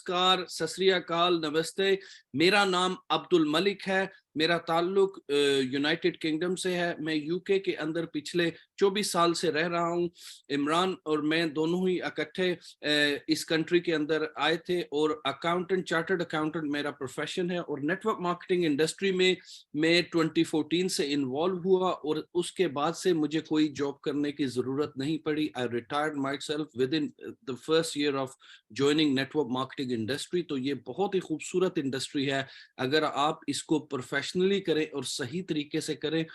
नमस्कार, सत श्री अकाल, नमस्ते। मेरा नाम अब्दुल मलिक है। मेरा ताल्लुक यूनाइटेड किंगडम से है। मैं यूके के अंदर पिछले 24 साल से रह रहा हूँ। इमरान और मैं दोनों ही इकट्ठे इस कंट्री के अंदर आए थे और अकाउंटेंट, चार्टर्ड अकाउंटेंट मेरा प्रोफेशन है और नेटवर्क मार्केटिंग इंडस्ट्री में मैं 2014 से इन्वॉल्व हुआ और उसके बाद से मुझे कोई जॉब करने की ज़रूरत नहीं पड़ी। I retired myself within the first year of joining network marketing industry. तो ये बहुत ही खूबसूरत इंडस्ट्री है। अगर आप इसको प्रोफेशनली करें और सही तरीके से करें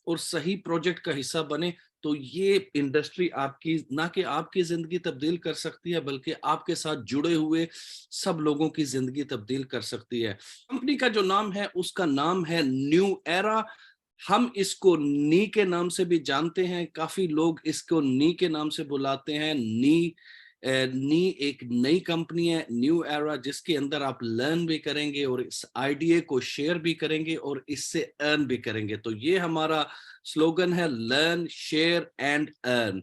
और सही प्रोजेक्ट का हिस्सा बने तो ये इंडस्ट्री आपकी ना कि आपकी जिंदगी तब्दील कर सकती है बल्कि आपके साथ जुड़े हुए सब लोगों की जिंदगी तब्दील कर सकती है। कंपनी का जो नाम है उसका नाम है न्यू एरा। हम इसको नी के नाम से भी जानते हैं। काफी लोग इसको नी के नाम से बुलाते हैं। नी एक नई कंपनी है, न्यू एरा, जिसके अंदर आप लर्न भी करेंगे और इस आइडिया को शेयर भी करेंगे और इससे अर्न भी करेंगे। तो ये हमारा स्लोगन है, लर्न, शेयर एंड अर्न।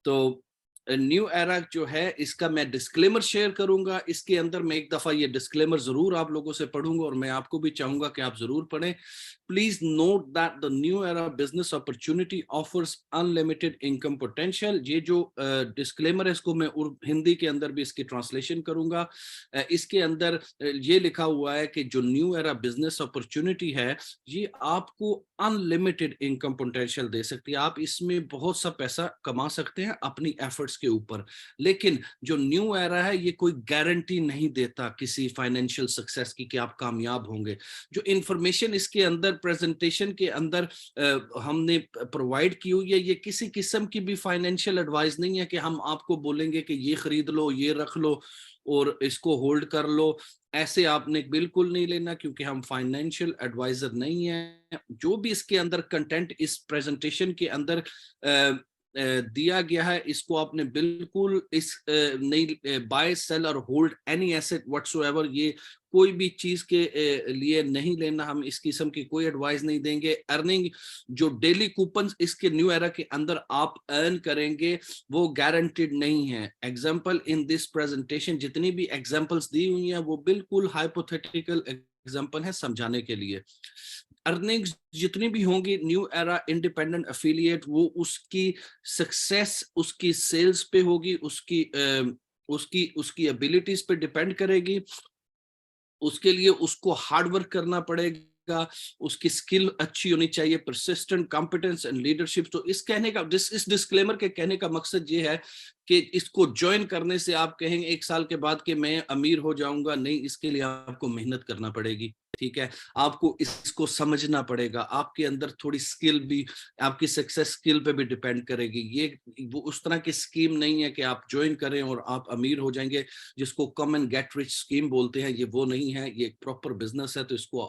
तो न्यू एरा जो है इसका मैं डिस्क्लेमर शेयर करूंगा। इसके अंदर मैं एक दफा ये डिस्क्लेमर जरूर आप लोगों से पढ़ूंगा और मैं आपको भी चाहूंगा कि आप जरूर पढ़ें। Please note that the new era business opportunity offers unlimited income potential। ये जो डिस्क्लेमर है इसको मैं हिंदी के अंदर भी इसकी ट्रांसलेशन करूंगा। इसके अंदर ये लिखा हुआ है कि जो न्यू एरा बिजनेस अपॉर्चुनिटी है ये आपको अनलिमिटेड इनकम पोटेंशियल दे सकती है। आप इसमें बहुत सा पैसा कमा सकते हैं अपनी एफर्ट्स के ऊपर। लेकिन जो न्यू एरा है ये कोई गारंटी नहीं देता किसी फाइनेंशियल सक्सेस की कि आप कामयाब होंगे। जो इंफॉर्मेशन इसके अंदर प्रेजेंटेशन के अंदर हमने प्रोवाइड की हुई है ये किसी किस्म की भी फाइनेंशियल एडवाइस नहीं है कि हम आपको बोलेंगे कि ये खरीद लो, ये रख लो और इसको होल्ड कर लो। ऐसे आपने बिल्कुल नहीं लेना क्योंकि हम फाइनेंशियल एडवाइजर नहीं है। जो भी इसके अंदर कंटेंट इस प्रेजेंटेशन के अंदर दिया गया है इसको आपने बिल्कुल इस नहीं बाय सेल और होल्ड एनी एसेट व्हाटसोएवर, ये कोई भी चीज के लिए नहीं लेना। हम इस किस्म की कोई एडवाइस नहीं देंगे। अर्निंग जो डेली कूपन इसके न्यू एरा के अंदर आप अर्न करेंगे वो गारंटीड नहीं है। एग्जांपल इन दिस प्रेजेंटेशन जितनी भी एग्जांपल्स दी हुई हैं वो बिल्कुल हाइपोथेटिकल एग्जांपल है समझाने के लिए। अर्निंग्स जितनी भी होंगी न्यू एरा इंडिपेंडेंट एफिलिएट वो उसकी सक्सेस उसकी सेल्स पे होगी, उसकी एबिलिटीज पे डिपेंड करेगी। उसके लिए उसको हार्ड वर्क करना पड़ेगा, उसकी स्किल अच्छी होनी चाहिए, परसिस्टेंट, कॉम्पिटेंस एंड लीडरशिप। तो इस डिस्क्लेमर के कहने का मकसद ये है कि इसको ज्वाइन करने से आप कहेंगे एक साल के बाद कि मैं अमीर हो जाऊंगा, नहीं, इसके लिए आपको मेहनत करना पड़ेगी। ठीक है, आपको इसको समझना पड़ेगा। आपके अंदर थोड़ी स्किल भी, आपकी सक्सेस स्किल पे भी डिपेंड करेगी। ये वो उस तरह की स्कीम नहीं है कि आप ज्वाइन करें और आप अमीर हो जाएंगे, जिसको come and get rich scheme बोलते हैं। ये वो नहीं है, ये एक प्रॉपर बिजनेस है। तो इसको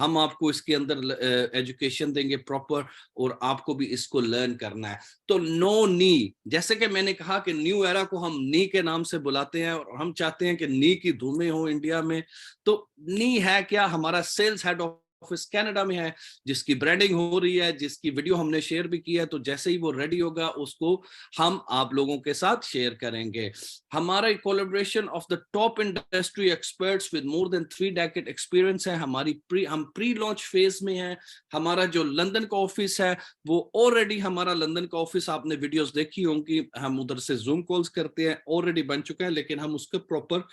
हम आपको इसके अंदर एजुकेशन देंगे प्रॉपर और आपको भी इसको लर्न करना है। तो नो नी, जैसे कि मैंने कहा कि न्यू एरा को हम नी के नाम से बुलाते हैं और हम चाहते हैं कि नी की धूमें हो इंडिया में। तो नी है क्या? हमारा सेल्स हेड ऑफिस कनाडा में है, जिसकी ब्रांडिंग हो रही है, जिसकी वीडियो हमने शेयर भी किया है। तो जैसे ही वो रेडी होगा उसको हम आप लोगों के साथ शेयर करेंगे। हमारा collaboration of the top industry experts with more than 3 decade experience है। हम प्री लॉन्च फेज में हैं। हमारा जो लंदन का ऑफिस है वो ऑलरेडी, हमारा लंदन का ऑफिस आपने वीडियोस देखी होंगी, हम उधर से जूम कॉल्स करते हैं, ऑलरेडी बन चुका है। लेकिन हम उसके प्रॉपर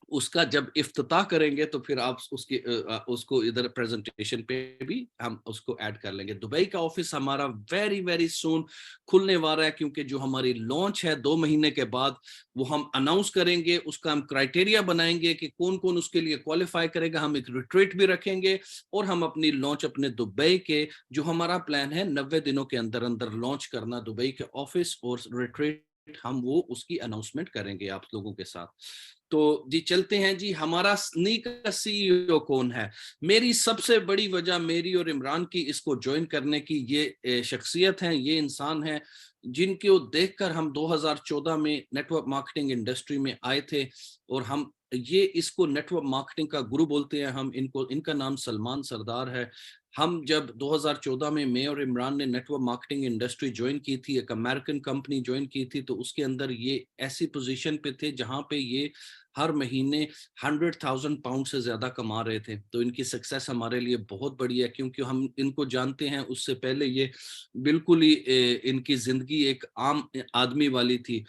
उसका जब इफ्तिताह करेंगे तो फिर आप उसको इधर प्रेजेंटेशन पे भी हम उसको ऐड कर लेंगे। दुबई का ऑफिस हमारा वेरी वेरी सून खुलने वाला है, क्योंकि जो हमारी लॉन्च है 2 महीने के बाद वो हम अनाउंस करेंगे। उसका हम क्राइटेरिया बनाएंगे कि कौन कौन उसके लिए क्वालिफाई करेगा। हम एक रिट्रीट भी रखेंगे और हम अपनी लॉन्च अपने दुबई के, जो हमारा प्लान है 90 दिनों के अंदर अंदर लॉन्च करना दुबई के ऑफिस और रिट्रीट, हम वो उसकी अनाउंसमेंट करेंगे आप लोगों के साथ। तो जी चलते हैं जी, हमारा नी का सीईओ कौन है? मेरी सबसे बड़ी वजह मेरी और इमरान की इसको ज्वाइन करने की ये शख्सियत है, ये इंसान है जिनको देखकर हम 2014 में नेटवर्क मार्केटिंग इंडस्ट्री में आए थे। और हम ये इसको नेटवर्क मार्केटिंग का गुरु बोलते हैं हम इनको। इनका नाम सलमान सरदार है। हम जब 2014 में मैं और इमरान ने नेटवर्क मार्केटिंग इंडस्ट्री ज्वाइन की थी, एक अमेरिकन कंपनी ज्वाइन की थी, तो उसके अंदर ये ऐसी पोजीशन पे थे जहां पे ये हर महीने 100,000 पाउंड से ज्यादा कमा रहे थे। तो इनकी सक्सेस हमारे लिए बहुत बड़ी है, क्योंकि हम इनको जानते हैं। उससे पहले ये बिल्कुल ही इनकी जिंदगी एक आम आदमी वाली थी।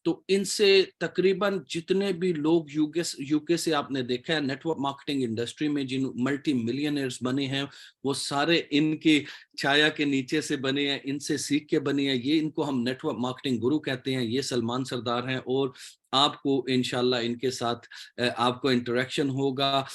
तो इनसे तकरीबन जितने भी लोग यूके से आपने देखा है नेटवर्क मार्केटिंग इंडस्ट्री में जिन मल्टी मिलियनर्स बने हैं, वो सारे इनकी छाया के नीचे से बने हैं, इनसे सीख के बने हैं। ये इनको हम नेटवर्क मार्केटिंग गुरु कहते हैं। ये सलमान सरदार हैं, और आपको इंशाल्लाह इनके साथ आपको इंटरेक्शन होगा।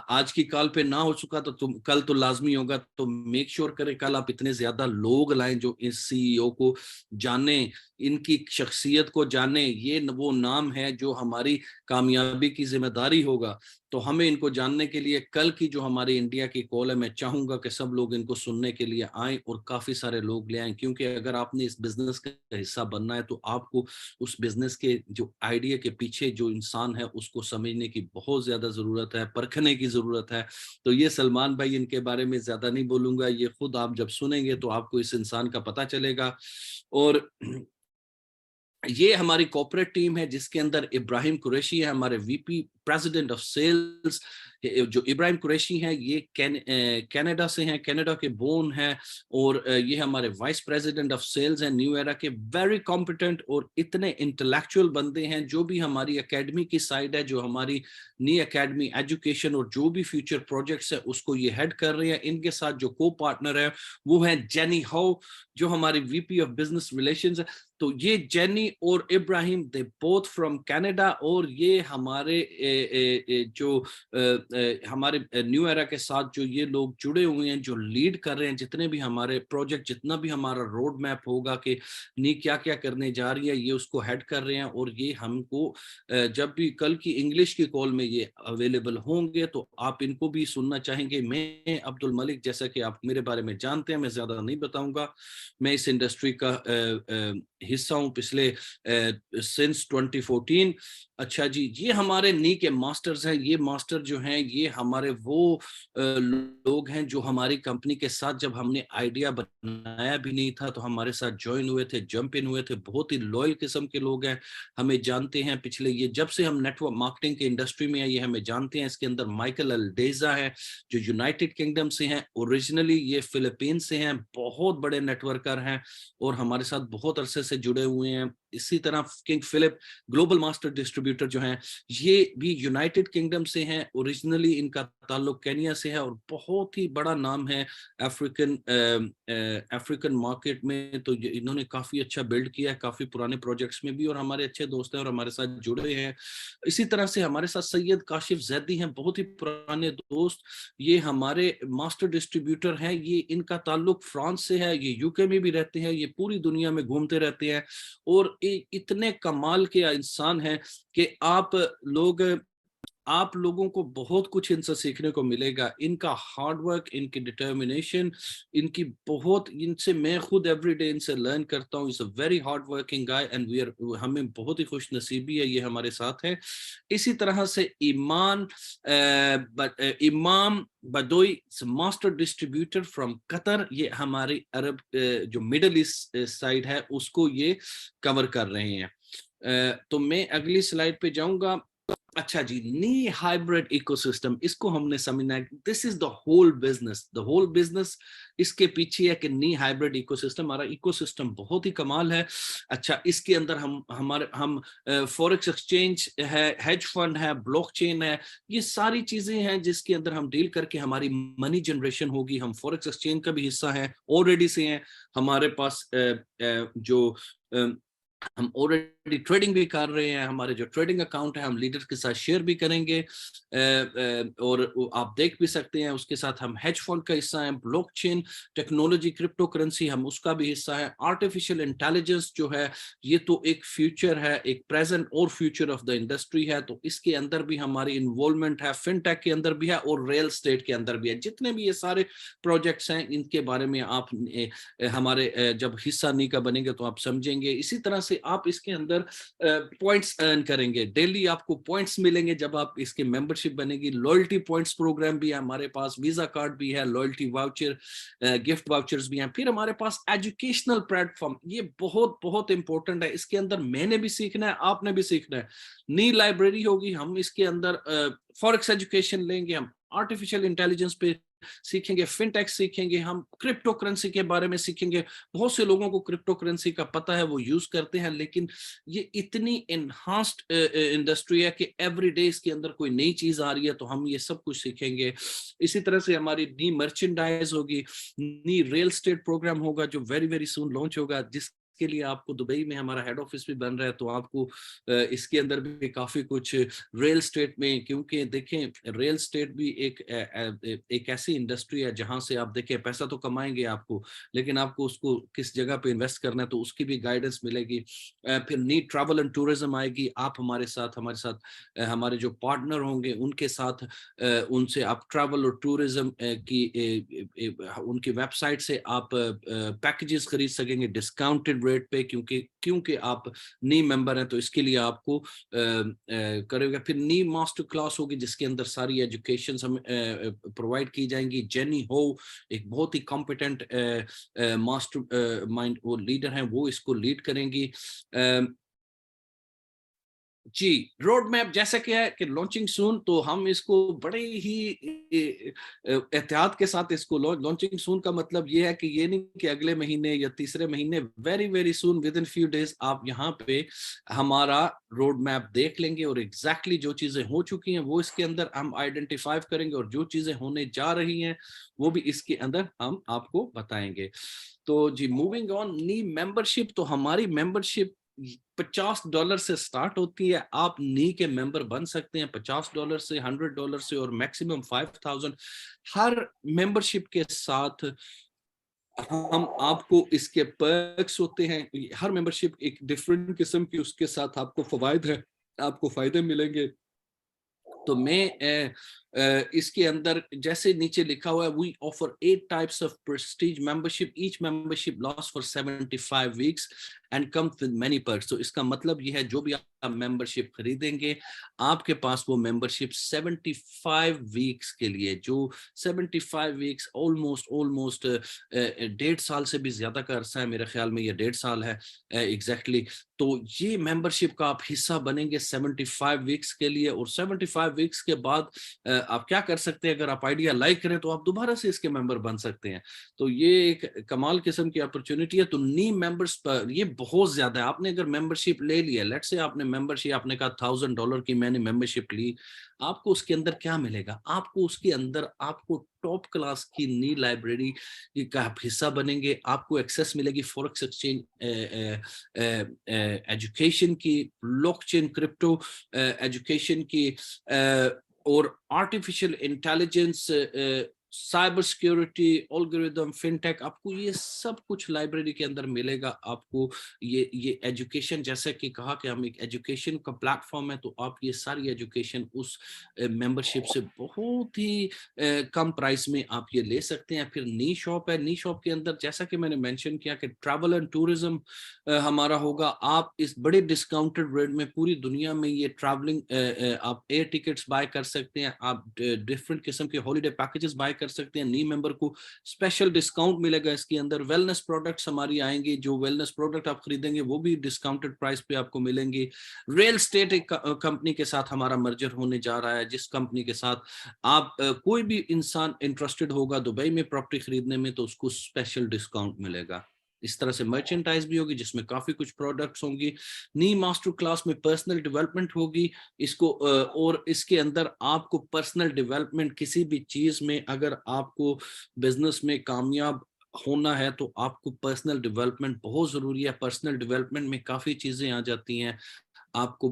आज की कॉल पे ना हो चुका तो तुम कल तो लाजमी होगा। तो मेक श्योर करें कल आप इतने ज्यादा लोग लाएं जो इस सीईओ को जाने, इनकी शख्सियत को जाने। ये वो नाम है जो हमारी कामयाबी की जिम्मेदारी होगा। तो हमें इनको जानने के लिए कल की जो हमारी इंडिया की कॉल है, मैं चाहूंगा कि सब लोग इनको सुनने के लिए आएं और काफी सारे लोग ले आएं। क्योंकि अगर आपने इस बिजनेस का हिस्सा बनना है तो आपको उस बिजनेस के जो आइडिया के पीछे जो इंसान है उसको समझने की बहुत ज्यादा जरूरत है, परखने की जरूरत है। तो ये सलमान भाई, इनके बारे में ज्यादा नहीं बोलूंगा, ये खुद आप जब सुनेंगे तो आपको इस इंसान का पता चलेगा। और ये हमारी कॉर्पोरेट टीम है जिसके अंदर इब्राहिम कुरैशी है, हमारे वीपी प्रेसिडेंट ऑफ सेल्स। जो इब्राहिम कुरैशी हैं ये कनाडा से हैं, कनाडा के बोर्न हैं। और ये हमारे वाइस प्रेसिडेंट ऑफ सेल्स हैं न्यू एरा के। वेरी कॉम्पिटेंट और इतने इंटेलेक्चुअल बंदे हैं। जो भी हमारी एकेडमी की साइड है, जो हमारी नी एकेडमी एजुकेशन और जो भी फ्यूचर प्रोजेक्ट्स है उसको ये हेड कर रहे हैं। इनके साथ जो को पार्टनर है वो है जेनी हाउ, जो हमारी वीपी ऑफ बिजनेस रिलेशंस है। तो ये जेनी और Ibrahim they both from Canada. और ये हमारे जो हमारे न्यू एरा के साथ जो ये लोग जुड़े हुए हैं, जो लीड कर रहे हैं जितने भी हमारे प्रोजेक्ट, जितना भी हमारा रोड मैप होगा कि नी क्या क्या करने जा रही है, ये उसको हेड कर रहे हैं। और ये हमको जब भी कल की इंग्लिश की कॉल में ये अवेलेबल होंगे तो आप इनको भी सुनना चाहेंगे। मैं अब्दुल मलिक, जैसा कि आप मेरे बारे में जानते हैं, मैं ज्यादा नहीं बताऊंगा। मैं इस इंडस्ट्री का हिस्सा हूं पिछले सिंस 2014। अच्छा जी, ये हमारे नी के मास्टर्स हैं। ये मास्टर जो हैं ये हमारे वो लोग हैं जो हमारी कंपनी के साथ जब हमने आइडिया बनाया भी नहीं था तो हमारे साथ ज्वाइन हुए थे, जंप इन हुए थे। बहुत ही लॉयल किस्म के लोग हैं, हमें जानते हैं पिछले ये जब से हम नेटवर्क मार्केटिंग के इंडस्ट्री में है ये हमें जानते हैं। इसके अंदर माइकल अल्डेजा है जो यूनाइटेड किंगडम से हैं, ओरिजिनली ये फिलीपीन से हैं, बहुत बड़े नेटवर्कर हैं और हमारे साथ बहुत अरसे से जुड़े हुए हैं। इसी तरह King Philip global master distributor जो हैं ये भी यूनाइटेड किंगडम से हैं, ओरिजिनली इनका ताल्लुक केनिया से है और बहुत ही बड़ा नाम है अफ्रीकन मार्केट में। तो इन्होंने काफी अच्छा बिल्ड किया है, काफी पुराने प्रोजेक्ट्स में भी, और हमारे अच्छे दोस्त हैं और हमारे साथ जुड़े हैं। इसी तरह से हमारे साथ सैयद काशिफ जैदी हैं, बहुत ही पुराने दोस्त। ये हमारे मास्टर डिस्ट्रीब्यूटर हैं। ये इनका ताल्लुक फ्रांस से है, ये यूके में भी रहते हैं, ये पूरी दुनिया में घूमते रहते हैं और इतने कमाल के इंसान हैं कि आप लोगों को बहुत कुछ इनसे सीखने को मिलेगा। इनका हार्ड वर्क, इनकी डिटर्मिनेशन, इनकी बहुत, इनसे मैं खुद एवरीडे इनसे लर्न करता हूँ। Is a very hard working guy and we are, हमें बहुत ही खुश नसीबी है ये हमारे साथ है। इसी तरह से इमाम बदोई मास्टर डिस्ट्रीब्यूटर फ्रॉम कतर, ये हमारी अरब जो मिडल ईस्ट साइड है उसको ये कवर कर रहे हैं। तो मैं अगली स्लाइड पे जाऊंगा। अच्छा जी, नी हाइब्रिड इकोसिस्टम, इसको हमने समझना है। This is the whole business, the whole business इसके पीछे है कि नी हाइब्रिड इकोसिस्टम, हमारा इकोसिस्टम बहुत ही कमाल है। अच्छा, इसके अंदर हम फॉरेक्स एक्सचेंज है, हेज फंड है, ब्लॉकचेन है, ये सारी चीजें हैं जिसके अंदर हम डील करके हमारी मनी जनरेशन होगी। हम फॉरेक्स एक्सचेंज का भी हिस्सा है, ऑलरेडी से हैं हमारे पास। जो हम ऑलरेडी ट्रेडिंग भी कर रहे हैं, हमारे जो ट्रेडिंग अकाउंट है हम लीडर के साथ शेयर भी करेंगे और आप देख भी सकते हैं। उसके साथ हम हेज फंड का हिस्सा है, ब्लॉकचेन टेक्नोलॉजी, क्रिप्टो करेंसी हम उसका भी हिस्सा है। आर्टिफिशियल इंटेलिजेंस जो है ये तो एक फ्यूचर है, एक प्रेजेंट और फ्यूचर ऑफ द इंडस्ट्री है, तो इसके अंदर भी हमारी इन्वॉल्वमेंट है, फिनटेक के अंदर भी है और रियल एस्टेट के अंदर भी है। जितने भी ये सारे प्रोजेक्ट्स हैं इनके बारे में आप हमारे जब हिस्सा नहीं का बनेंगे तो आप समझेंगे। इसी तरह से आप इसके अंदर पॉइंट्स अर्न करेंगे, डेली आपको पॉइंट्स मिलेंगे जब आप इसके मेंबरशिप बनेगी। लॉयल्टी पॉइंट्स प्रोग्राम भी है हमारे पास, वीजा कार्ड भी है, लॉयल्टी वाउचर, गिफ्ट वाउचर्स भी हैं। फिर हमारे पास एजुकेशनल प्लेटफॉर्म, ये बहुत बहुत इंपॉर्टेंट है। इसके अंदर मैंने भी सीखना है, आपने भी सीखना है। नी लाइब्रेरी होगी, हम इसके अंदर फॉरेक्स एजुकेशन लेंगे, हम आर्टिफिशियल इंटेलिजेंस पे सीखेंगे, फिनटेक्स सीखेंगे, हम क्रिप्टो करेंसी के बारे में सीखेंगे। बहुत से लोगों को क्रिप्टो करेंसी का पता है, वो यूज करते हैं, लेकिन ये इतनी एनहांस्ड इंडस्ट्री है कि एवरीडे इसके अंदर कोई नई चीज आ रही है, तो हम ये सब कुछ सीखेंगे। इसी तरह से हमारी नी मर्चेंडाइज होगी, नी रियल स्टेट प्रोग्राम होगा जो वेरी वेरी सून लॉन्च होगा, जिस के लिए आपको दुबई में हमारा हेड ऑफिस भी बन रहा है, तो आपको इसके अंदर भी काफी कुछ रियल स्टेट में, क्योंकि देखें रियल स्टेट भी एक ऐसी इंडस्ट्री है जहां से आप देखें पैसा तो कमाएंगे आपको, लेकिन आपको उसको किस जगह पे इन्वेस्ट करना है तो उसकी भी गाइडेंस मिलेगी। फिर नी ट्रैवल एंड टूरिज्म आएगी, आप हमारे साथ हमारे जो पार्टनर होंगे उनके साथ उनसे आप ट्रैवल और टूरिज्म की उनकी वेबसाइट से आप पैकेजेस खरीद सकेंगे डिस्काउंटेड रेट पे, क्योंकि आप नी मेंबर हैं, तो इसके लिए आपको करेगा। फिर नी मास्टर क्लास होगी जिसके अंदर सारी एजुकेशन हम प्रोवाइड की जाएंगी। जेनी हो एक बहुत ही कॉम्पिटेंट मास्टर माइंड वो लीडर हैं, वो इसको लीड करेंगी। जी, रोड मैप जैसा कि है कि लॉन्चिंग सून, तो हम इसको बड़े ही एहतियात के साथ इसको लॉन्चिंग सून का मतलब ये है कि ये नहीं कि अगले महीने या तीसरे महीने, very very soon, with in few days आप यहाँ पे हमारा रोड मैप देख लेंगे और एग्जैक्टली जो चीजें हो चुकी हैं वो इसके अंदर हम आइडेंटिफाई करेंगे, और जो चीजें होने जा रही हैं वो भी इसके अंदर हम आपको बताएंगे। तो जी, मूविंग ऑन, नी मेंबरशिप, तो हमारी मेंबरशिप $50 से स्टार्ट होती है। आप नी के मेंबर बन सकते हैं $50 से, $100 से, और मैक्सिमम 5000। हर मेंबरशिप के साथ हम आपको इसके पर्क्स होते हैं, हर मेंबरशिप एक डिफरेंट किस्म की उसके साथ आपको फवायद है, आपको फायदे मिलेंगे। तो मैं इसके अंदर जैसे नीचे लिखा हुआ है, we offer 8 types of prestige membership, each membership last for 75 weeks and comes with many perks. तो इसका मतलब ये है जो भी आप मेंबरशिप खरीदेंगे आपके पास वो मेंबरशिप 75 वीक्स के लिए, जो 75 वीक्स ऑलमोस्ट 1.5 साल से भी ज्यादा का अरसा है, मेरे ख्याल में ये 1.5 साल है एग्जैक्टली। तो ये मेंबरशिप का आप हिस्सा बनेंगे 75 वीक्स के लिए, और 75 वीक्स के बाद आप क्या कर सकते हैं, अगर आप आइडिया लाइक करें तो आप दोबारा से इसके मेंबर बन सकते हैं। तो ये एक कमाल किस्म की अपॉर्चुनिटी है। तो नी मेंबर्स पर ये बहुत ज्यादा है। आपने अगर मेंबरशिप ले लिया, लेट्स से आपने मेंबरशिप, आपने कहा $1000 की मैंने मेंबरशिप ली, आपको उसके अंदर क्या मिलेगा? आपको उसके अंदर आपको टॉप क्लास की नी लाइब्रेरी का आप हिस्सा बनेंगे, आपको एक्सेस मिलेगी फॉरेक्स एक्सचेंज एजुकेशन की, ब्लॉकचेन क्रिप्टो एजुकेशन की, और artificial intelligence, cyber security, algorithm, fintech, आपको ये सब कुछ लाइब्रेरी के अंदर मिलेगा। आपको ये एजुकेशन, जैसे कि कहा कि हम एक एजुकेशन का प्लेटफॉर्म है, तो आप ये सारी एजुकेशन उस मेंबरशिप से बहुत ही कम प्राइस में आप ये ले सकते हैं। फिर नी शॉप है, नी शॉप के अंदर जैसा कि मैंने मेंशन किया कि ट्रैवल एंड टूरिज्म हमारा होगा। आप इस बड़े डिस्काउंटेड रेट में पूरी दुनिया में ये ट्रैवलिंग, आप एयर टिकट्स बाय कर सकते हैं, आप डिफरेंट किस्म के हॉलिडे पैकेजेस बाय कर सकते हैं। नी मेंबर को स्पेशल डिस्काउंट मिलेगा इसके अंदर। वेलनेस प्रोडक्ट्स हमारी आएंगे, जो वेलनेस प्रोडक्ट आप खरीदेंगे वो भी डिस्काउंटेड प्राइस पे आपको मिलेंगे। रियल स्टेट एक कंपनी के साथ हमारा मर्जर होने जा रहा है, जिस कंपनी के साथ आप कोई भी इंसान इंटरेस्टेड होगा दुबई में प्रॉपर्टी खरीदने में, तो उसको स्पेशल डिस्काउंट मिलेगा। इस तरह से मर्चेंटाइज भी होगी जिसमें काफी कुछ प्रोडक्ट्स होंगी। नी मास्टर क्लास में पर्सनल डेवलपमेंट होगी इसको, और इसके अंदर आपको पर्सनल डेवलपमेंट, किसी भी चीज में अगर आपको बिजनेस में कामयाब होना है तो आपको पर्सनल डेवलपमेंट बहुत जरूरी है। पर्सनल डेवलपमेंट में काफी चीजें आ जाती हैं। आपको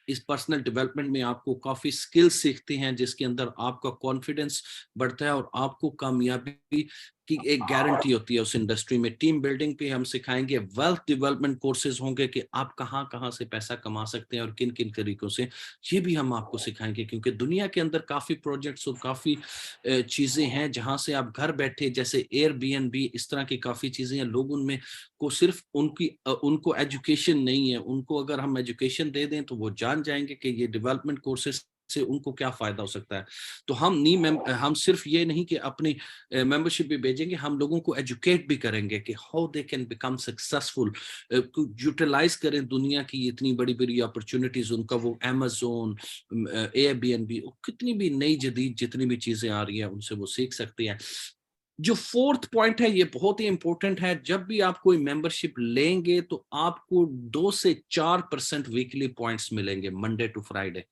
इस पर्सनल डेवलपमेंट में आपको काफी स्किल्स सीखते हैं, जिसके अंदर आपका कॉन्फिडेंस बढ़ता है और आपको कामयाबी की एक गारंटी होती है उस इंडस्ट्री में। टीम बिल्डिंग पे हम सिखाएंगे, वेल्थ डेवलपमेंट कोर्सेज होंगे कि आप कहाँ कहाँ से पैसा कमा सकते हैं और किन किन तरीकों से, ये भी हम आपको सिखाएंगे। क्योंकि दुनिया के अंदर काफी प्रोजेक्ट्स और काफी चीजें हैं जहां से आप घर बैठे, जैसे एयरबीएनबी, इस तरह की काफी चीजें हैं। लोग उनमें को सिर्फ उनको एजुकेशन नहीं है, उनको अगर हम एजुकेशन दे दें तो वो जान जाएंगे कि ये डेवलपमेंट कोर्सेज से उनको क्या फायदा हो सकता है। तो हम सिर्फ ये नहीं कि अपनी मेंबरशिप भी भेजेंगे, हम लोगों को एजुकेट भी करेंगे कि how they can become successful, utilise करें दुनिया की इतनी बड़ी बड़ी अपॉर्चुनिटीज। उनका वो अमेज़न, एयरबीएनबी, कितनी भी नई जदीद जितनी भी चीजें आ रही हैं उनसे वो सीख सकते हैं। जो फोर्थ पॉइंट है ये बहुत ही इंपॉर्टेंट है। जब भी आप कोई मेंबरशिप लेंगे तो आपको 2 से 4% वीकली पॉइंट्स मिलेंगे मंडे टू फ्राइडे।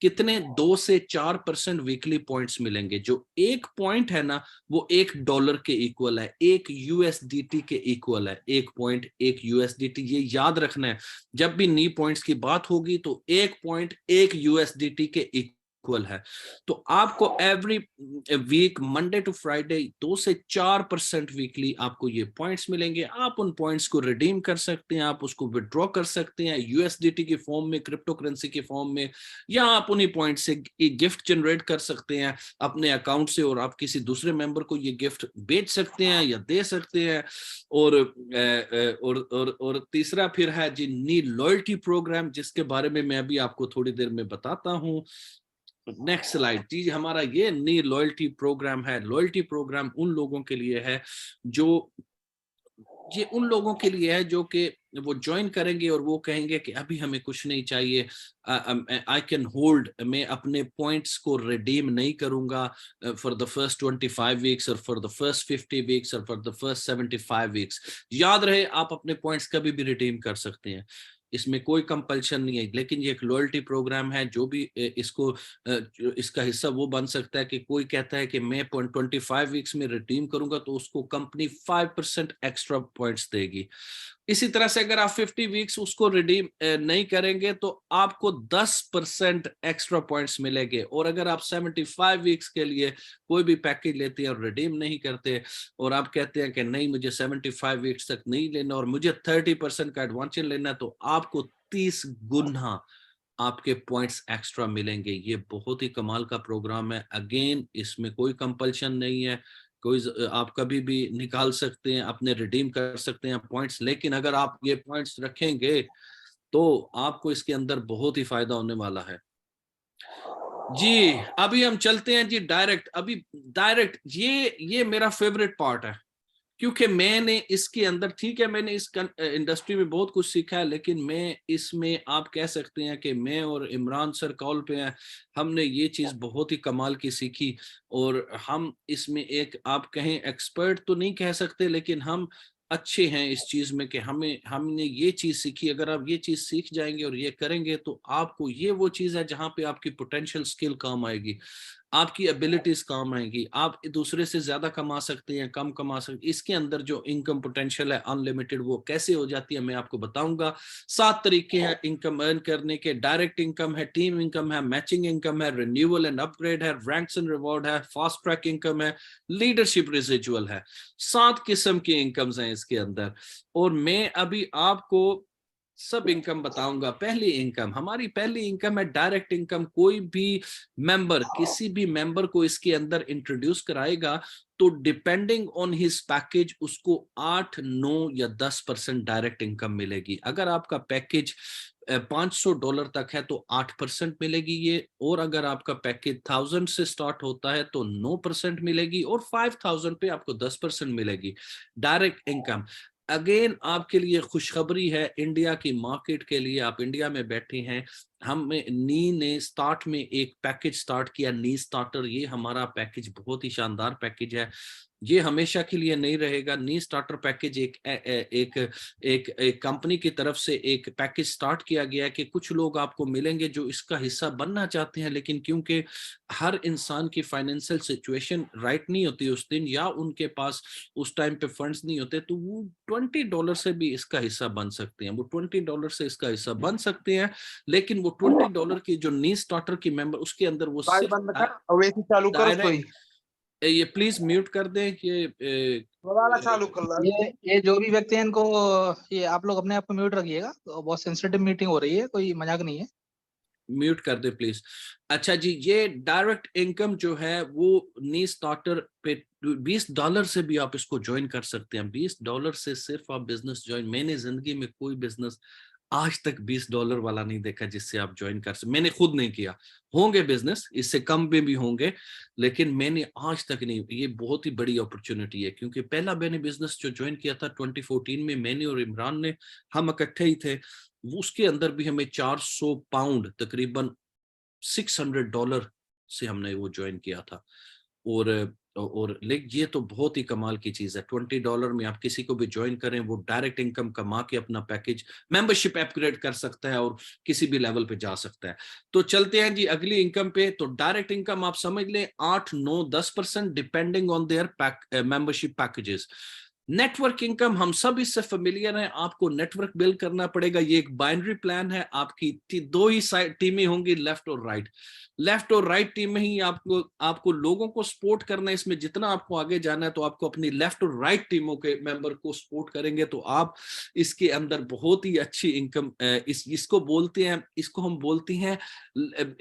कितने? 2 से 4% वीकली पॉइंट्स मिलेंगे। जो एक पॉइंट है ना, वो $1 के इक्वल है, एक यूएसडीटी के इक्वल है। एक पॉइंट एक यूएसडीटी, ये याद रखना है। जब भी नी पॉइंट्स की बात होगी तो एक पॉइंट एक यूएसडीटी के इक्वल है। तो आपको every week Monday to Friday 2 से 4% वीकली आपको ये पॉइंट्स मिलेंगे। आप उन पॉइंट्स को रिडीम कर सकते हैं, आप उसको विड्रॉ कर सकते हैं यूएसडीटी के फॉर्म में, क्रिप्टो करेंसी के फॉर्म में, या आप उन्हीं पॉइंट से गिफ्ट जनरेट कर सकते हैं अपने अकाउंट से और आप किसी दूसरे मेंबर को ये गिफ्ट बेच सकते हैं या दे सकते हैं। और तीसरा फिर है जी नी लॉयल्टी प्रोग्राम, जिसके बारे में मैं अभी आपको थोड़ी देर में बताता हूँ। नेक्स्ट स्लाइड जी। हमारा ये नी लॉयल्टी प्रोग्राम है। लॉयल्टी प्रोग्राम उन लोगों के लिए है जो ये उन लोगों के लिए है जो कि वो ज्वाइन करेंगे और वो कहेंगे कि अभी हमें कुछ नहीं चाहिए, आई कैन होल्ड, मैं अपने पॉइंट्स को रिडीम नहीं करूंगा फॉर द फर्स्ट 25 वीक्स और फॉर द फर्स्ट 50 वीक्स और फॉर द फर्स्ट 75 वीक्स। याद रहे, आप अपने पॉइंट्स कभी भी रिडीम कर सकते हैं, इसमें कोई कंपल्शन नहीं है। लेकिन ये एक लॉयल्टी प्रोग्राम है। जो भी इसका हिस्सा वो बन सकता है कि कोई कहता है कि मैं 25 वीक्स में रिडीम करूंगा तो उसको कंपनी 5% एक्स्ट्रा पॉइंट्स देगी। इसी तरह से अगर आप 50 वीक्स उसको रिडीम नहीं करेंगे तो आपको 10% एक्स्ट्रा पॉइंट्स मिलेंगे। और अगर आप 75 वीक्स के लिए कोई भी पैकेज लेते हैं और रिडीम नहीं करते और आप कहते हैं कि नहीं मुझे 75 वीक्स तक नहीं लेना और मुझे 30% का एडवांटेज लेना, तो आपको 30 गुना आपके पॉइंट्स एक्स्ट्रा मिलेंगे। ये बहुत ही कमाल का प्रोग्राम है। अगेन इसमें कोई कंपल्शन नहीं है, आप कभी भी निकाल सकते हैं, अपने रिडीम कर सकते हैं पॉइंट्स। लेकिन अगर आप ये पॉइंट्स रखेंगे तो आपको इसके अंदर बहुत ही फायदा होने वाला है जी। अभी हम चलते हैं जी डायरेक्ट। अभी डायरेक्ट ये मेरा फेवरेट पार्ट है, क्योंकि मैंने इसके अंदर, ठीक है मैंने इस इंडस्ट्री में बहुत कुछ सीखा है, लेकिन मैं इसमें आप कह सकते हैं कि मैं और इमरान सर कॉल पे हैं, हमने ये चीज बहुत ही कमाल की सीखी। और हम इसमें एक, आप कहें एक्सपर्ट तो नहीं कह सकते, लेकिन हम अच्छे हैं इस चीज में कि हमने ये चीज सीखी। अगर आप ये चीज सीख जाएंगे और ये करेंगे तो आपको ये वो चीज है जहां पे आपकी पोटेंशियल स्किल काम आएगी, आपकी एबिलिटीज काम आएंगी, आप दूसरे से ज्यादा कमा सकते हैं, कम कमा सकते। इसके अंदर जो इनकम पोटेंशियल है अनलिमिटेड, वो कैसे हो जाती है मैं आपको बताऊंगा। 7 तरीके हैं इनकम अर्न करने के। डायरेक्ट इनकम है, टीम इनकम है, मैचिंग इनकम है, रिन्यूअल एंड अपग्रेड है, रैंक्स एंड रिवॉर्ड है, फास्ट ट्रैक इनकम है, लीडरशिप रेसिजुअल है। 7 किस्म की इनकम्स हैं इसके अंदर और मैं अभी आपको सब इनकम बताऊंगा। पहली इनकम, हमारी पहली इनकम है डायरेक्ट इनकम। कोई भी मेंबर किसी भी मेंबर को इसके अंदर इंट्रोड्यूस कराएगा तो डिपेंडिंग ऑन हिज पैकेज उसको 8, 9 या 10% डायरेक्ट इनकम मिलेगी। अगर आपका पैकेज $500 तक है तो 8% मिलेगी ये, और अगर आपका पैकेज 1000 से स्टार्ट होता है तो 9% मिलेगी, और 5000 पे आपको 10% मिलेगी डायरेक्ट इनकम। अगेन आपके लिए खुशखबरी है इंडिया की मार्केट के लिए, आप इंडिया में बैठे हैं। हमने नी ने स्टार्ट में एक पैकेज स्टार्ट किया, नी स्टार्टर। ये हमारा पैकेज बहुत ही शानदार पैकेज है, ये हमेशा के लिए नहीं रहेगा। नी स्टार्टर पैकेज एक कंपनी की तरफ से एक पैकेज स्टार्ट किया गया है कि कुछ लोग आपको मिलेंगे जो इसका हिस्सा बनना चाहते हैं, लेकिन क्योंकि हर इंसान की फाइनेंशियल सिचुएशन राइट नहीं होती उस दिन, या उनके पास उस टाइम पे फंड्स नहीं होते, तो वो $20 से भी इसका हिस्सा बन सकते हैं। वो $20 से इसका हिस्सा बन सकते हैं, लेकिन वो $20 की जो नी स्टार्टर की मेंबर उसके अंदर वो बाल सिर्फ बंद कर और वैसे चालू कर उसको ही। ये प्लीज म्यूट कर दें ये जो भी व्यक्ति हैं इनको, ये आप लोग अपने आप को म्यूट रखिएगा, तो बहुत सेंसिटिव मीटिंग हो रही है, कोई मजाक नहीं है। म्यूट कर दे प्लीज। अच्छा जी, ये डायरेक्ट इनकम जो है वो नी स्टार्टर पे $20 से भी आप इसको ज्वाइन कर सकते हैं। $20 से सिर्फ आप बिजनेस ज्वाइन, मैंने जिंदगी में कोई बिजनेस आज तक $20 वाला नहीं देखा जिससे आप ज्वाइन कर सकते। मैंने खुद नहीं किया, होंगे बिजनेस इससे कम में भी होंगे, लेकिन मैंने आज तक नहीं। ये बहुत ही बड़ी अपॉर्चुनिटी है, क्योंकि पहला मैंने बिजनेस जो ज्वाइन किया था 2014 में, मैंने और इमरान ने, हम इकट्ठे ही थे। उसके अंदर भी हमें 400 पाउंड, तकरीबन $600 से हमने वो ज्वाइन किया था। और लेकिन ये तो बहुत ही कमाल की चीज है, $20 में आप किसी को भी ज्वाइन करें, वो डायरेक्ट इनकम कमा के अपना पैकेज मेंबरशिप अपग्रेड कर सकता है और किसी भी लेवल पे जा सकता है। तो चलते हैं जी अगली इनकम पे। तो डायरेक्ट इनकम आप समझ लें 8, 9, 10% depending on their membership packages. Network income हम सब इससे फेमिलियर हैं, आपको नेटवर्क बिल्ड करना पड़ेगा। ये एक बाइनरी प्लान है, आपकी दो ही साइड टीमें होंगी, लेफ्ट और राइट। लेफ्ट और राइट टीम में ही आपको आपको लोगों को सपोर्ट करना है। इसमें जितना आपको आगे जाना है तो आपको अपनी लेफ्ट और राइट टीमों के मेंबर को सपोर्ट करेंगे तो आप इसके अंदर बहुत ही अच्छी इनकम, इसको बोलते हैं, इसको हम बोलते हैं,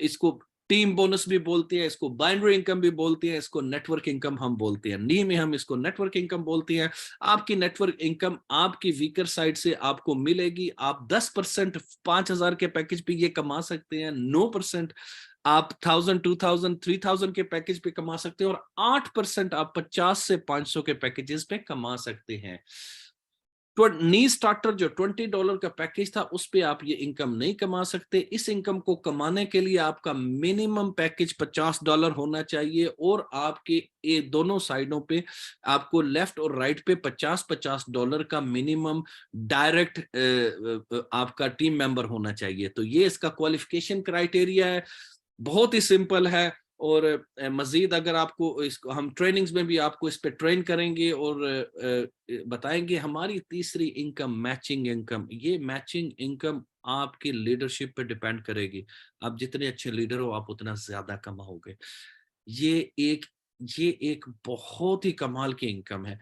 इसको टीम बोनस भी बोलते हैं, इसको बाइनरी इनकम भी बोलते हैं, इसको नेटवर्क इनकम हम बोलते हैं। नी में हम इसको नेटवर्क इनकम बोलते हैं। आपकी नेटवर्क इनकम आपकी वीकर साइड से आपको मिलेगी। आप 10% 5,000 के पैकेज पे ये कमा सकते हैं, 9% आप 1000, 2000, 3000 के पैकेज पे कमा सकते हैं, और 8% आप 50 से 500 के पैकेजेस पे कमा सकते हैं। तो नी स्टार्टर जो $20 का पैकेज था उस पे आप ये इनकम नहीं कमा सकते। इस इनकम को कमाने के लिए आपका मिनिमम पैकेज $50 होना चाहिए, और आपके ये दोनों साइडों पे आपको लेफ्ट और राइट पे $50-50 का मिनिमम डायरेक्ट आपका टीम मेंबर होना चाहिए। तो ये इसका क्वालिफिकेशन क्राइटेरिया है, बहुत ही सिंपल है। और मजीद अगर आपको इसको हम ट्रेनिंग्स में भी आपको इस पे ट्रेन करेंगे और बताएंगे। हमारी तीसरी इनकम मैचिंग इनकम। ये मैचिंग इनकम आपकी लीडरशिप पे डिपेंड करेगी। आप जितने अच्छे लीडर हो आप उतना ज्यादा कमाओगे। ये एक ये एक बहुत ही कमाल की इनकम है।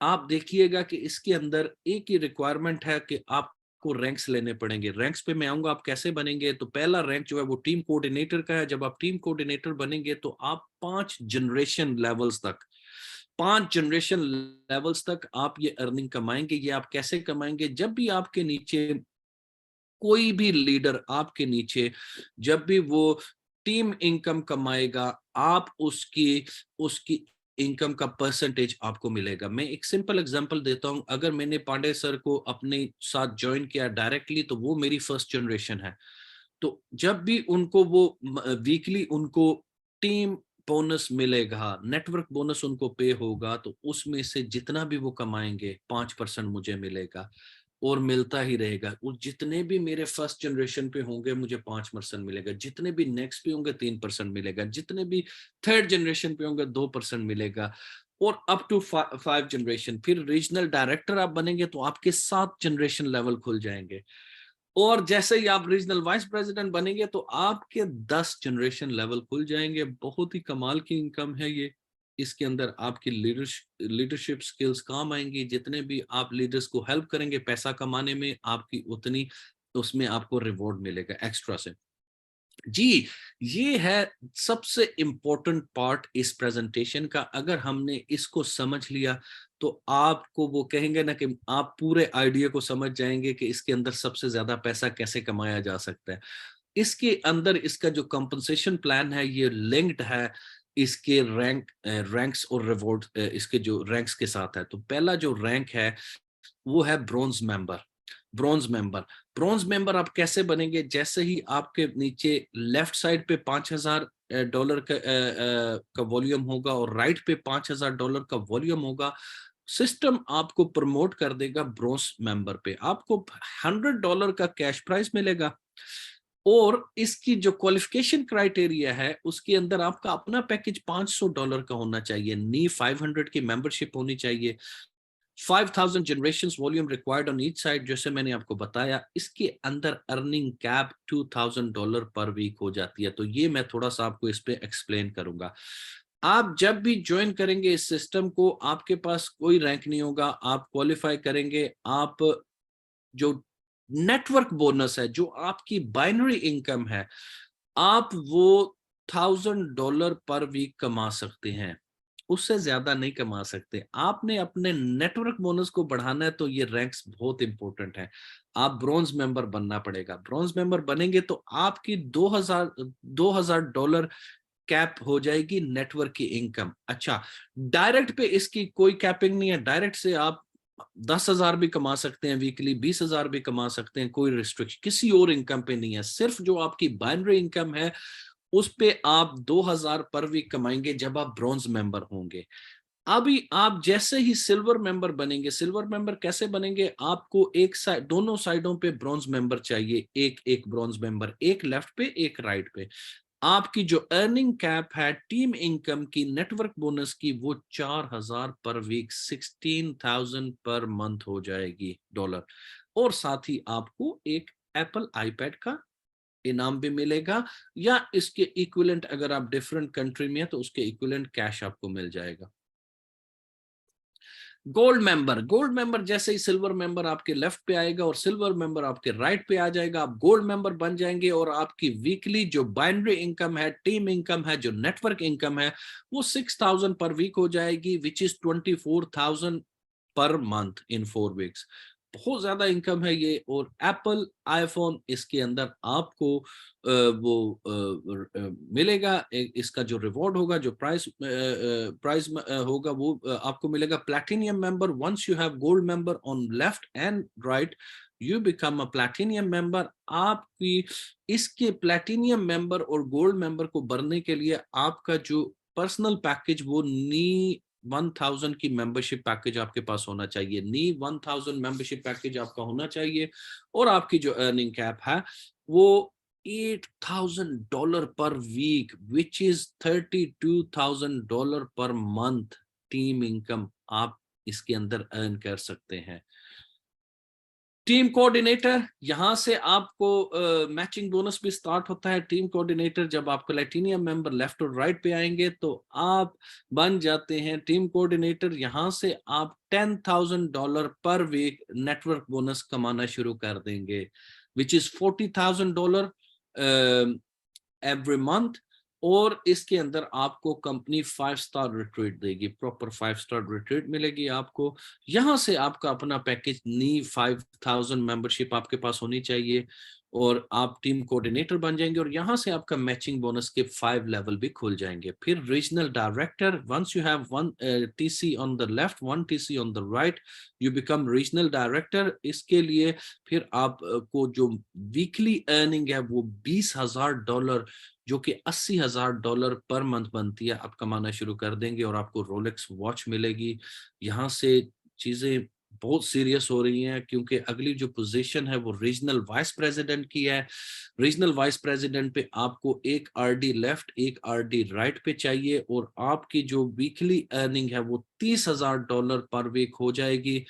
आप देखिएगा कि इसके अंदर एक ही रिक्वायरमेंट है कि आप को रैंक्स लेने पड़ेंगे। रैंक्स पे मैं आऊंगा, आप कैसे बनेंगे। तो पहला रैंक जो है वो टीम कोऑर्डिनेटर का है। जब आप टीम कोऑर्डिनेटर बनेंगे तो आप 5 जनरेशन लेवल्स तक आप ये अर्निंग कमाएंगे। ये आप कैसे कमाएंगे, जब भी आपके नीचे कोई भी लीडर, आपके नीचे जब भी वो टीम इनकम कमाएगा, आप उसकी उसकी इनकम का परसेंटेज आपको मिलेगा। मैं एक सिंपल एग्जांपल देता हूं। अगर मैंने पांडे सर को अपने साथ ज्वाइन किया डायरेक्टली तो वो मेरी फर्स्ट जनरेशन है। तो जब भी उनको वो वीकली उनको टीम बोनस मिलेगा, नेटवर्क बोनस उनको पे होगा, तो उसमें से जितना भी वो कमाएंगे 5% मुझे मिलेगा, और मिलता ही रहेगा। और जितने भी मेरे फर्स्ट जनरेशन पे होंगे मुझे 5% मिलेगा, जितने भी नेक्स्ट पे होंगे 3% मिलेगा, जितने भी थर्ड जनरेशन पे होंगे 2% मिलेगा, और अप टू 5 जनरेशन। फिर रीजनल डायरेक्टर आप बनेंगे तो आपके 7 जनरेशन लेवल खुल जाएंगे, और जैसे ही आप रीजनल वाइस प्रेसिडेंट बनेंगे तो आपके 10 जनरेशन लेवल खुल जाएंगे। बहुत ही कमाल की इनकम है ये। इसके अंदर आपकी लीडरशिप स्किल्स काम आएंगी। जितने भी आप लीडर्स को हेल्प करेंगे पैसा कमाने में, आपकी उतनी उसमें आपको रिवॉर्ड मिलेगा एक्स्ट्रा से। जी, ये है सबसे इम्पोर्टेंट पार्ट इस प्रेजेंटेशन का। अगर हमने इसको समझ लिया तो आपको वो कहेंगे ना कि आप पूरे आइडिया को समझ जाएंगे कि इसके अंदर सबसे ज्यादा पैसा कैसे कमाया जा सकता है। इसके अंदर इसका जो कंपनसेशन प्लान है ये लिंक्ड है इसके रैंक्स और रिवॉर्ड, इसके जो रैंक्स के साथ है। तो पहला जो रैंक है वो है bronze member. Bronze member bronze member आप कैसे बनेंगे, जैसे ही आपके नीचे लेफ्ट साइड पे $5,000 का वॉल्यूम होगा और राइट पे $5,000 का वॉल्यूम होगा, सिस्टम आपको प्रमोट कर देगा ब्रॉन्ज मेंबर पे। आपको $100 का कैश प्राइस मिलेगा, और इसकी जो क्वालिफिकेशन क्राइटेरिया है उसके अंदर आपका अपना पैकेज $500 का होना चाहिए, नी 500 की मेंबरशिप होनी चाहिए, 5,000 generation volume required on each side, जैसे मैंने आपको बताया। इसके अंदर अर्निंग कैप $2,000 पर वीक हो जाती है। तो ये मैं थोड़ा सा आपको इस पे एक्सप्लेन करूंगा। आप जब भी ज्वाइन करेंगे इस सिस्टम को, आपके पास कोई रैंक नहीं होगा, आप क्वालिफाई करेंगे, आप जो नेटवर्क बोनस है, जो आपकी बाइनरी इनकम है, आप वो $1000 पर वीक कमा सकते हैं, उससे ज्यादा नहीं कमा सकते। आपने अपने नेटवर्क बोनस को बढ़ाना है तो ये रैंक्स बहुत इंपॉर्टेंट है। आप ब्रॉन्ज मेंबर बनना पड़ेगा। ब्रॉन्ज मेंबर बनेंगे तो आपकी $2000 कैप हो जाएगी नेटवर्क की इनकम। अच्छा, डायरेक्ट पे इसकी कोई कैपिंग नहीं है, डायरेक्ट से आप 10,000 भी कमा सकते हैं वीकली, 20,000 भी कमा सकते हैं, कोई रिस्ट्रिक्शन किसी और इनकम पे नहीं है। सिर्फ जो आपकी बाइनरी इनकम है उस पे आप 2,000 पर वीक कमाएंगे जब आप ब्रॉन्ज मेंबर होंगे। अभी आप जैसे ही सिल्वर मेंबर बनेंगे, सिल्वर मेंबर कैसे बनेंगे, आपको एक साइड, दोनों साइडों पे ब्रॉन्ज मेंबर चाहिए, एक एक ब्रॉन्ज मेंबर, एक लेफ्ट पे एक राइट पे। आपकी जो अर्निंग कैप है टीम इनकम की, नेटवर्क बोनस की, वो 4,000 पर वीक, 16,000 पर मंथ हो जाएगी डॉलर। और साथ ही आपको एक एप्पल आईपैड का इनाम भी मिलेगा, या इसके इक्विवेलेंट, अगर आप डिफरेंट कंट्री में है तो उसके इक्विवेलेंट कैश आपको मिल जाएगा। गोल्ड मेंबर, गोल्ड मेंबर जैसे ही सिल्वर मेंबर आपके लेफ्ट पे आएगा और सिल्वर मेंबर आपके राइट पे आ जाएगा, आप गोल्ड मेंबर बन जाएंगे और आपकी वीकली जो बाइनरी इनकम है, टीम इनकम है, जो नेटवर्क इनकम है, वो 6,000 पर वीक हो जाएगी, which is 24,000 per month in 4 weeks. बहुत ज्यादा इनकम है ये। और एप्पल आईफोन इसके अंदर आपको मिलेगा। इसका जो रिवॉर्ड होगा, जो प्राइस होगा, वो आपको मिलेगा platinum member. Once you have gold member on left and right, you become a platinum member. आपकी इसके प्लैटिनियम मेंबर और गोल्ड मेंबर को भरने के लिए आपका जो पर्सनल पैकेज, वो नी 1000 की मेंबरशिप पैकेज आपके पास होना चाहिए। नी 1000 मेंबरशिप पैकेज आपका होना चाहिए। और आपकी जो अर्निंग कैप है वो $8,000 पर week, which is $32,000 per month team income आप इसके अंदर अर्न कर सकते हैं। टीम कोऑर्डिनेटर, यहां से आपको मैचिंग बोनस भी स्टार्ट होता है। टीम कोऑर्डिनेटर जब आप प्लैटिनियम मेंबर लेफ्ट और राइट पे आएंगे तो आप बन जाते हैं टीम कोऑर्डिनेटर। यहां से आप $10,000 पर वीक नेटवर्क बोनस कमाना शुरू कर देंगे, विच इज $40,000 एवरी मंथ। और इसके अंदर आपको कंपनी 5 स्टार रिट्रीट देगी, प्रॉपर 5 स्टार रिट्रीट मिलेगी आपको। यहां से आपका अपना पैकेज, नी 5,000 मेंबरशिप आपके पास होनी चाहिए और आप टीम कोऑर्डिनेटर बन जाएंगे। और यहां से आपका मैचिंग बोनस के 5 लेवल भी खुल जाएंगे। फिर regional director, once you have 1 TC on the left, 1 TC on the right, you become regional director. इसके लिए फिर आप को जो वीकली अर्निंग है वो $20,000, जो कि $80,000 पर मंथ बनती है, आप कमाना शुरू कर देंगे और आपको रोलेक्स वॉच मिलेगी। यहाँ से चीजें बहुत सीरियस हो रही हैं, क्योंकि अगली जो पोजीशन है वो रीजनल वाइस प्रेसिडेंट की है। रीजनल वाइस प्रेसिडेंट पे आपको एक RD लेफ्ट, एक RD राइट पे चाहिए, और आपकी जो वीकली अर्निंग है वो $30,000 पर वीक हो जाएगी।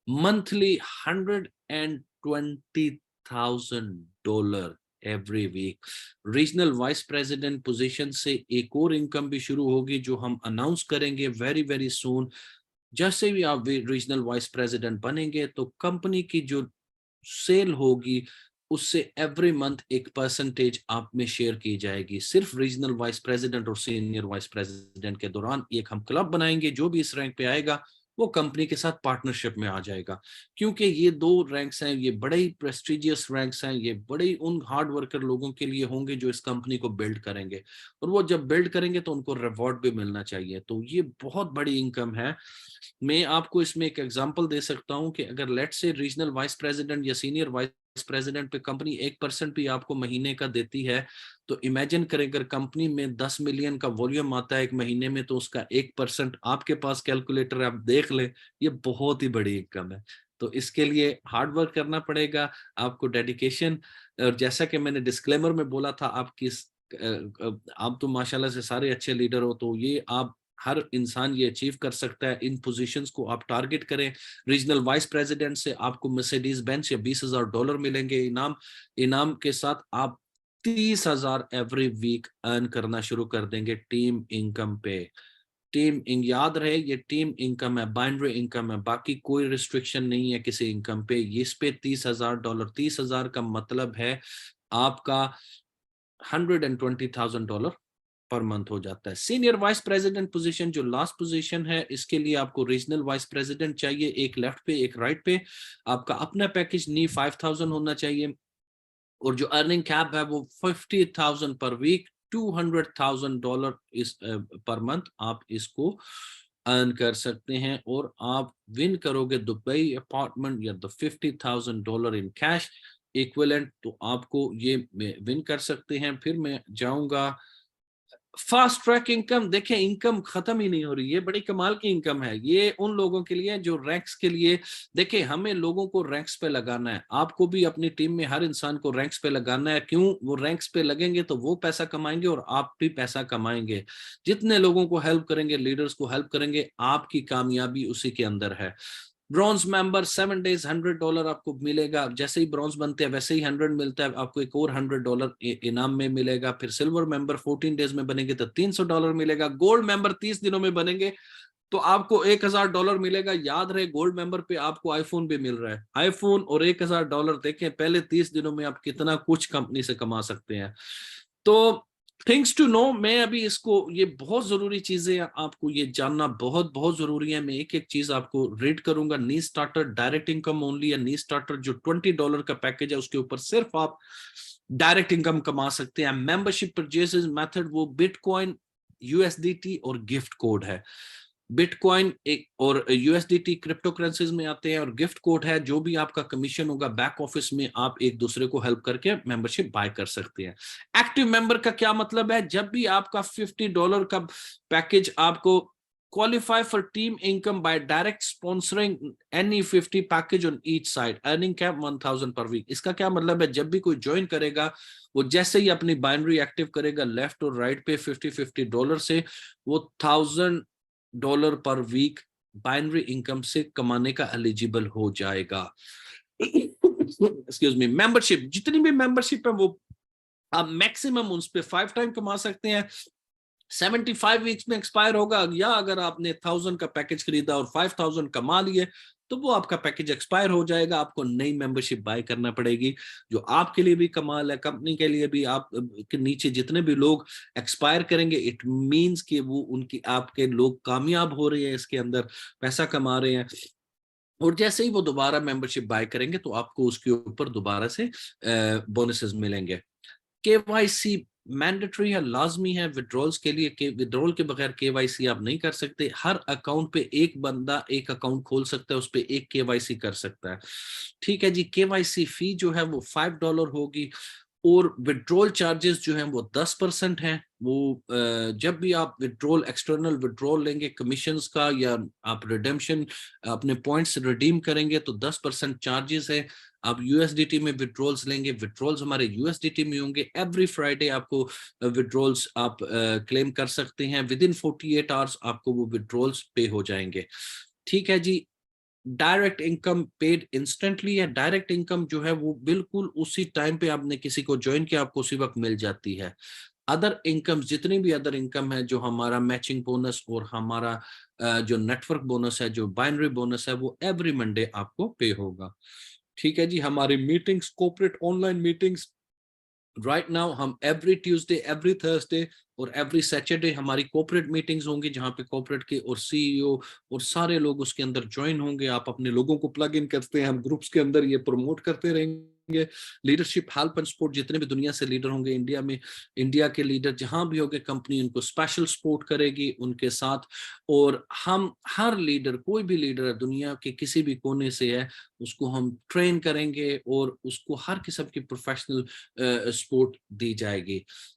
Monthly $120,000 every week. Regional vice president position से एक और इनकम भी शुरू होगी, जो हम अनाउंस करेंगे वेरी वेरी सून। जैसे भी आप रीजनल वाइस प्रेसिडेंट बनेंगे तो कंपनी की जो सेल होगी उससे एवरी मंथ एक परसेंटेज आप में शेयर की जाएगी। सिर्फ रीजनल वाइस प्रेसिडेंट और सीनियर वाइस प्रेसिडेंट के दौरान एक हम क्लब बनाएंगे, जो भी इस रैंक पे आएगा वो कंपनी के साथ पार्टनरशिप में आ जाएगा। क्योंकि ये 2 रैंक्स हैं, ये बड़े ही प्रेस्टिजियस रैंक्स हैं, ये बड़े ही उन हार्ड वर्कर लोगों के लिए होंगे जो इस कंपनी को बिल्ड करेंगे, और वो जब बिल्ड करेंगे तो उनको रिवॉर्ड भी मिलना चाहिए। तो ये बहुत बड़ी इनकम है। मैं आपको इसमें एक एग्जांपल दे सकता हूं कि अगर लेट से रीजनल वाइस प्रेसिडेंट या सीनियर वाइस प्रेसिडेंट पे कंपनी 1% भी आपको महीने का देती है, तो इमेजिन करें अगर कंपनी में 10 मिलियन का वॉल्यूम आता है एक महीने में, तो उसका 1% आपके पास कैलकुलेटर आप देख लें, ये बहुत ही बड़ी इनकम है। तो इसके लिए हार्ड वर्क करना पड़ेगा, आपको डेडिकेशन। और जैसा कि मैंने डिस्क्लेमर में बोला था, आप तो माशाल्लाह से सारे अच्छे लीडर हो, तो ये आप हर इंसान ये अचीव कर सकता है। इन पोजीशंस को आप टारगेट करें। रीजनल वाइस प्रेसिडेंट से आपको मर्सिडीज बेंज या $20,000 मिलेंगे इनाम। इनाम के साथ आप 30,000 एवरी वीक अर्न करना शुरू कर देंगे टीम इनकम पे। याद रहे ये टीम इनकम है, बाइनरी इनकम है, बाकी कोई रिस्ट्रिक्शन नहीं है किसी इनकम पे। इस पे $30,000, 30,000 का मतलब है आपका $120,000 पर मंथ हो जाता है। सीनियर वाइस प्रेसिडेंट पोजीशन जो लास्ट पोजीशन है, इसके लिए आपको रीजनल वाइस प्रेसिडेंट चाहिए, एक लेफ्ट पे एक राइट पे। आपका अपना पैकेज नहीं 5,000 होना चाहिए, और जो अर्निंग कैप है वो 50,000 पर वीक, $200,000 इस पर मंथ आप इसको अर्न कर सकते हैं, और आप विन करोगे दुबई अपार्टमेंट या द $50,000 इन कैश इक्विवेलेंट, तो आपको ये विन कर सकते हैं। फिर मैं जाऊंगा फास्ट ट्रैक इनकम। देखें इनकम खत्म ही नहीं हो रही है, बड़ी कमाल की इनकम है ये उन लोगों के लिए जो रैंक्स के लिए। देखें हमें लोगों को रैंक्स पे लगाना है, आपको भी अपनी टीम में हर इंसान को रैंक्स पे लगाना है। क्यों? वो रैंक्स पे लगेंगे तो वो पैसा कमाएंगे और आप भी पैसा कमाएंगे। जितने लोगों को हेल्प करेंगे, लीडर्स को हेल्प करेंगे, आपकी कामयाबी उसी के अंदर है। ब्रॉन्ज मेंबर 7 डेज $100 आपको मिलेगा। जैसे ही ब्रॉन्ज बनते हैं वैसे ही 100 मिलता है, आपको एक और $100 इनाम में मिलेगा। फिर सिल्वर मेंबर 14 डेज में बनेंगे तो $300 मिलेगा। गोल्ड मेंबर 30 दिनों में बनेंगे तो आपको $1,000 मिलेगा। याद रहे गोल्ड मेंबर पे आपको आईफोन भी मिल रहा है। आईफोन और $1,000, देखें पहले 30 दिनों में आप कितना कुछ कंपनी से कमा सकते हैं। तो थिंग्स टू नो, मैं अभी इसको, ये बहुत जरूरी चीजें आपको ये जानना बहुत बहुत जरूरी है। मैं एक एक चीज आपको रीड करूंगा। नी स्टार्टर डायरेक्ट इनकम ओनली है। नी स्टार्टर जो $20 का पैकेज है उसके ऊपर सिर्फ आप डायरेक्ट इनकम कमा सकते हैं। मेंबरशिप परचेसेस मेथड वो बिटकॉइन, यूएसडीटी और गिफ्ट कोड है। बिटकॉइन एक और यूएसडीटी क्रिप्टो करेंसीज में आते हैं, और गिफ्ट कोड है जो भी आपका कमीशन होगा बैक ऑफिस में, आप एक दूसरे को हेल्प करके मेंबरशिप बाय कर सकते हैं। एक्टिव मेंबर का क्या मतलब है? जब भी आपका $50 का पैकेज आपको qualify for team income by direct sponsoring any 50 package on each side, earning cap 1,000 per week। इसका क्या मतलब है? जब भी कोई ज्वाइन करेगा वो जैसे ही अपनी बाइनरी एक्टिव करेगा लेफ्ट और राइट पे $50 से, वो $1,000 पर वीक बाइनरी इनकम से कमाने का एलिजिबल हो जाएगा। Excuse me. मेंबरशिप, जितनी भी मेंबरशिप है वो आप मैक्सिमम उस पे 5 टाइम कमा सकते हैं। 75 वीक्स में एक्सपायर होगा, या अगर आपने 1,000 का पैकेज खरीदा और 5,000 कमा लिए तो वो आपका पैकेज एक्सपायर हो जाएगा, आपको नई मेंबरशिप बाय करना पड़ेगी, जो आपके लिए भी कमाल है, कंपनी के लिए भी। आप के नीचे जितने भी लोग एक्सपायर करेंगे, इट मींस कि वो उनकी आपके लोग कामयाब हो रहे हैं, इसके अंदर पैसा कमा रहे हैं, और जैसे ही वो दोबारा मेंबरशिप बाय करेंगे तो आपको उसके ऊपर दोबारा से बोनसेस मिलेंगे। केवाईसी मैंडेटरी है, लाजमी है विड्रॉल्स के लिए। विड्रॉल के बगैर केवाईसी आप नहीं कर सकते। हर अकाउंट पे एक बंदा एक अकाउंट खोल सकता है, उस पे एक केवाईसी कर सकता है। ठीक है जी। केवाईसी फी जो है वो $5 होगी, और विड्रॉल चार्जेस जो हैं वो 10% हैं। वो जब भी आप विड्रॉल, एक्सटर्नल विड्रॉल लेंगे कमीशंस का, या आप रिडेम्पशन अपने पॉइंट्स रिडीम करेंगे तो 10% चार्जेस है। आप यूएसडीटी में विड्रॉल्स लेंगे, विड्रॉल्स हमारे यूएसडीटी में होंगे। एवरी फ्राइडे आपको विड्रॉल्स आप क्लेम कर सकते हैं। विद इन 48 आवर्स आपको वो विड्रॉल्स पे हो जाएंगे। ठीक है जी। डायरेक्ट इनकम पेड इंस्टेंटली है। डायरेक्ट इनकम जो है वो बिल्कुल उसी टाइम पे आपने किसी को ज्वाइन किया आपको उसी वक्त मिल जाती है। अदर इनकम, जितनी भी अदर इनकम है, जो हमारा मैचिंग बोनस और हमारा जो नेटवर्क बोनस है, जो बाइनरी बोनस है, वो एवरी मंडे आपको पे होगा। ठीक है जी। हमारी meetings, corporate online meetings, right now हम एवरी ट्यूसडे, एवरी थर्सडे और एवरी सैटरडे हमारी कॉर्पोरेट मीटिंग्स होंगी, जहां पे कॉर्पोरेट के और सीईओ और सारे लोग उसके अंदर ज्वाइन होंगे। आप अपने लोगों को प्लग इन करते हैं, हम ग्रुप्स के अंदर ये प्रमोट करते रहेंगे। लीडरशिप हेल्प एंड सपोर्ट, जितने भी दुनिया से लीडर होंगे इंडिया में, इंडिया के लीडर जहां भी होंगे, कंपनी उनको स्पेशल सपोर्ट करेगी उनके साथ। और हम हर लीडर, कोई भी लीडर दुनिया के किसी भी कोने से है, उसको हम ट्रेन करेंगे और उसको हर किस्म की प्रोफेशनल सपोर्ट दी जाएगी।